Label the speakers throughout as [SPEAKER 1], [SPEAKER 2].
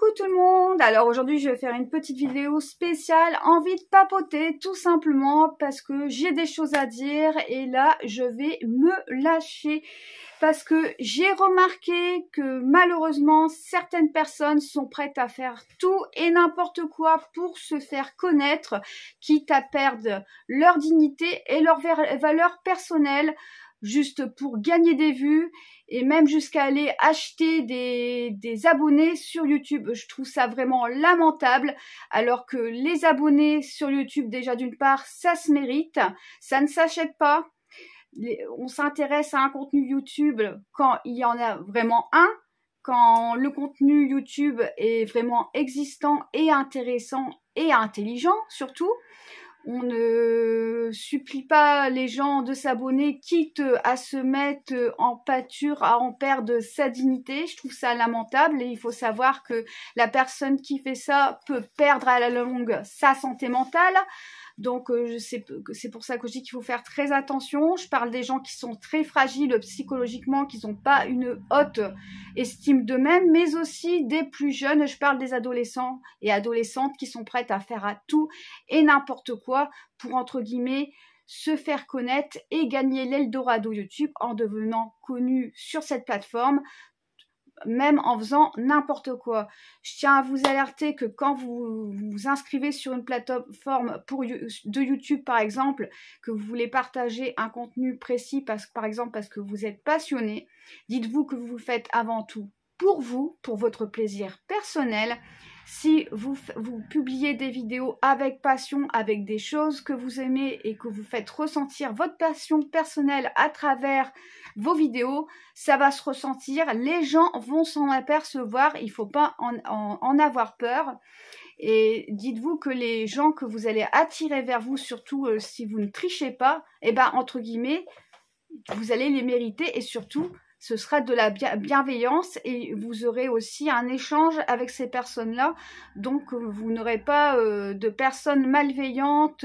[SPEAKER 1] Coucou tout le monde. Alors aujourd'hui je vais faire une petite vidéo spéciale, envie de papoter tout simplement parce que j'ai des choses à dire et là je vais me lâcher parce que j'ai remarqué que malheureusement certaines personnes sont prêtes à faire tout et n'importe quoi pour se faire connaître, quitte à perdre leur dignité et leur valeur personnelle juste pour gagner des vues et même jusqu'à aller acheter des abonnés sur YouTube. Je trouve ça vraiment lamentable, alors que les abonnés sur YouTube, déjà d'une part, ça se mérite, ça ne s'achète pas. On s'intéresse à un contenu YouTube quand il y en a vraiment un, quand le contenu YouTube est vraiment existant et intéressant et intelligent surtout. On ne supplie pas les gens de s'abonner, quitte à se mettre en pâture, à en perdre sa dignité. Je trouve ça lamentable et il faut savoir que la personne qui fait ça peut perdre à la longue sa santé mentale. Donc c'est pour ça que je dis qu'il faut faire très attention. Je parle des gens qui sont très fragiles psychologiquement, qui n'ont pas une haute estime d'eux-mêmes, mais aussi des plus jeunes. Je parle des adolescents et adolescentes qui sont prêtes à faire à tout et n'importe quoi pour, entre guillemets, se faire connaître et gagner l'Eldorado YouTube en devenant connu sur cette plateforme, même en faisant n'importe quoi. Je tiens à vous alerter que quand vous vous inscrivez sur une plateforme de YouTube par exemple, que vous voulez partager un contenu précis, parce que vous êtes passionné, dites-vous que vous le faites avant tout pour vous, pour votre plaisir personnel. Si vous publiez des vidéos avec passion, avec des choses que vous aimez et que vous faites ressentir votre passion personnelle à travers vos vidéos, ça va se ressentir, les gens vont s'en apercevoir, il ne faut pas en avoir peur. Et dites-vous que les gens que vous allez attirer vers vous, surtout si vous ne trichez pas, eh ben, entre guillemets, vous allez les mériter et surtout, ce sera de la bienveillance et vous aurez aussi un échange avec ces personnes-là. Donc, vous n'aurez pas de personnes malveillantes,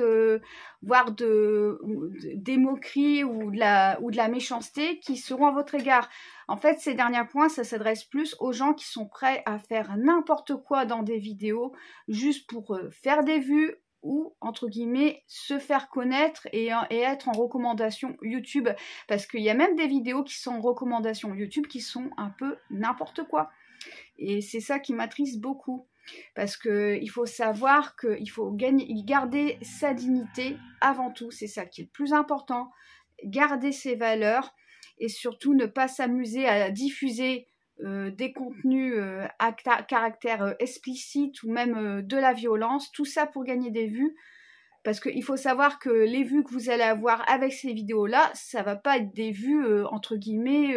[SPEAKER 1] voire des moqueries ou de la méchanceté qui seront à votre égard. En fait, ces derniers points, ça s'adresse plus aux gens qui sont prêts à faire n'importe quoi dans des vidéos juste pour faire des vues, ou, entre guillemets, se faire connaître et être en recommandation YouTube. Parce qu'il y a même des vidéos qui sont en recommandation YouTube qui sont un peu n'importe quoi. Et c'est ça qui m'attriste beaucoup. Parce qu'il faut savoir qu'il faut garder sa dignité avant tout. C'est ça qui est le plus important. Garder ses valeurs et surtout ne pas s'amuser à diffuser des contenus à caractère explicite ou même de la violence, tout ça pour gagner des vues, parce qu'il faut savoir que les vues que vous allez avoir avec ces vidéos-là, ça va pas être des vues entre guillemets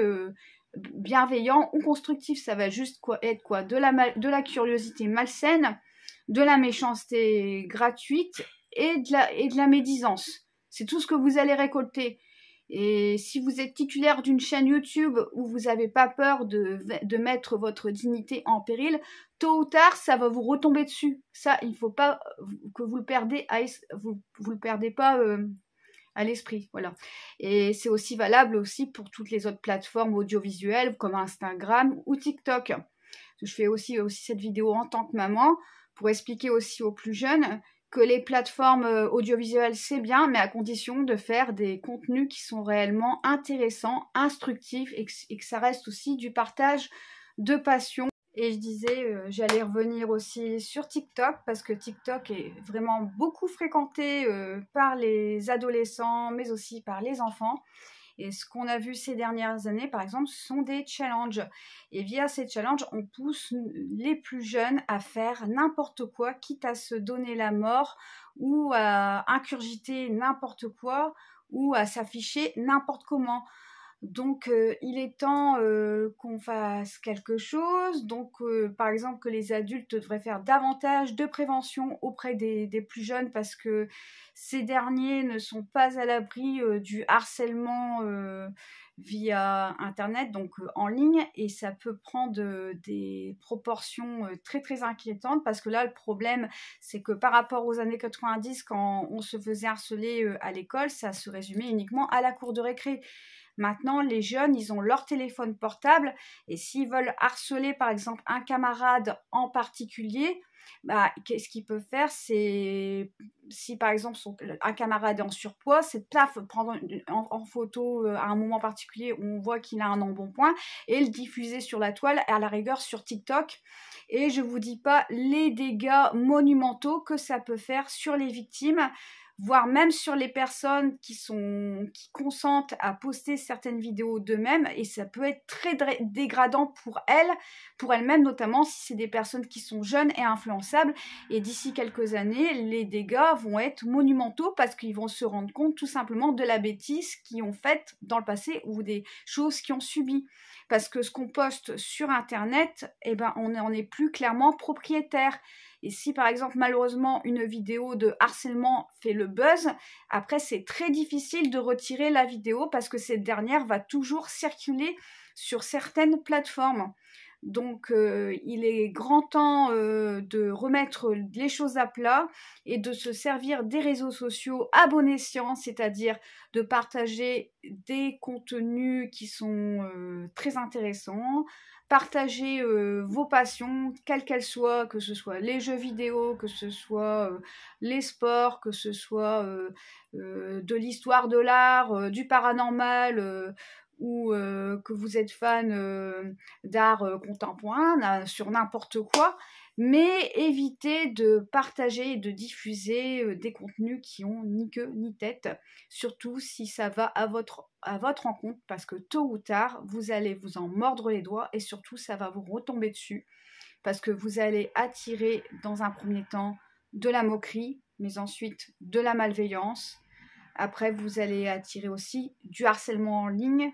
[SPEAKER 1] bienveillants ou constructifs, ça va juste être de la curiosité malsaine, de la méchanceté gratuite et de la médisance. C'est tout ce que vous allez récolter. Et si vous êtes titulaire d'une chaîne YouTube où vous n'avez pas peur de mettre votre dignité en péril, tôt ou tard, ça va vous retomber dessus. Ça, il ne faut pas que vous le perdez vous le perdez pas à l'esprit. Voilà. Et c'est aussi valable aussi pour toutes les autres plateformes audiovisuelles comme Instagram ou TikTok. Je fais aussi cette vidéo en tant que maman pour expliquer aussi aux plus jeunes que les plateformes audiovisuelles, c'est bien, mais à condition de faire des contenus qui sont réellement intéressants, instructifs, et que ça reste aussi du partage de passion. Et je disais, j'allais revenir aussi sur TikTok, parce que TikTok est vraiment beaucoup fréquenté par les adolescents, mais aussi par les enfants. Et ce qu'on a vu ces dernières années, par exemple, ce sont des challenges. Et via ces challenges, on pousse les plus jeunes à faire n'importe quoi, quitte à se donner la mort ou à incurgiter n'importe quoi ou à s'afficher n'importe comment. Donc, il est temps qu'on fasse quelque chose. Donc, par exemple, que les adultes devraient faire davantage de prévention auprès des plus jeunes, parce que ces derniers ne sont pas à l'abri du harcèlement via Internet, donc en ligne, et ça peut prendre des proportions très très inquiétantes, parce que là, le problème, c'est que par rapport aux années 90, quand on se faisait harceler à l'école, ça se résumait uniquement à la cour de récré. Maintenant, les jeunes, ils ont leur téléphone portable et s'ils veulent harceler, par exemple, un camarade en particulier, bah, qu'est-ce qu'ils peuvent faire? C'est, si par exemple un camarade est en surpoids, c'est paf, prendre en photo à un moment particulier où on voit qu'il a un embonpoint et le diffuser sur la toile, à la rigueur sur TikTok. Et je vous dis pas les dégâts monumentaux que ça peut faire sur les victimes, voire même sur les personnes qui consentent à poster certaines vidéos d'eux-mêmes, et ça peut être très dégradant pour elles-mêmes, notamment si c'est des personnes qui sont jeunes et influençables, et d'ici quelques années, les dégâts vont être monumentaux parce qu'ils vont se rendre compte tout simplement de la bêtise qu'ils ont faite dans le passé ou des choses qu'ils ont subies. Parce que ce qu'on poste sur Internet, eh ben, on n'en est plus clairement propriétaire. Et si par exemple malheureusement une vidéo de harcèlement fait le buzz, après c'est très difficile de retirer la vidéo parce que cette dernière va toujours circuler sur certaines plateformes. Donc il est grand temps de remettre les choses à plat et de se servir des réseaux sociaux à bon escient, c'est-à-dire de partager des contenus qui sont très intéressants, partager vos passions, quelles qu'elles soient, que ce soit les jeux vidéo, que ce soit les sports, que ce soit de l'histoire de l'art, du paranormal, ou que vous êtes fan d'art contemporain, sur n'importe quoi, mais évitez de partager et de diffuser des contenus qui ont ni queue ni tête, surtout si ça va à votre encontre, parce que tôt ou tard, vous allez vous en mordre les doigts et surtout, ça va vous retomber dessus, parce que vous allez attirer dans un premier temps de la moquerie, mais ensuite de la malveillance. Après, vous allez attirer aussi du harcèlement en ligne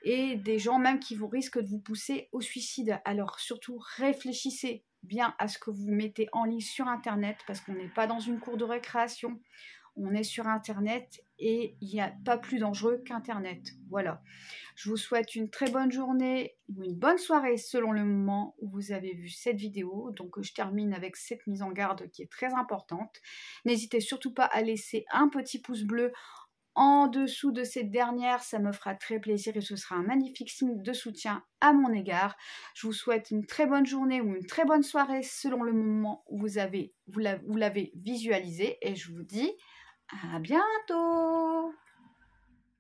[SPEAKER 1] et des gens même qui vous risquent de vous pousser au suicide. Alors surtout, réfléchissez bien à ce que vous mettez en ligne sur Internet, parce qu'on n'est pas dans une cour de récréation. On est sur Internet et il n'y a pas plus dangereux qu'Internet. Voilà. Je vous souhaite une très bonne journée ou une bonne soirée selon le moment où vous avez vu cette vidéo. Donc je termine avec cette mise en garde qui est très importante. N'hésitez surtout pas à laisser un petit pouce bleu en dessous de cette dernière, ça me fera très plaisir et ce sera un magnifique signe de soutien à mon égard. Je vous souhaite une très bonne journée ou une très bonne soirée selon le moment où vous l'avez visualisé et je vous dis à bientôt.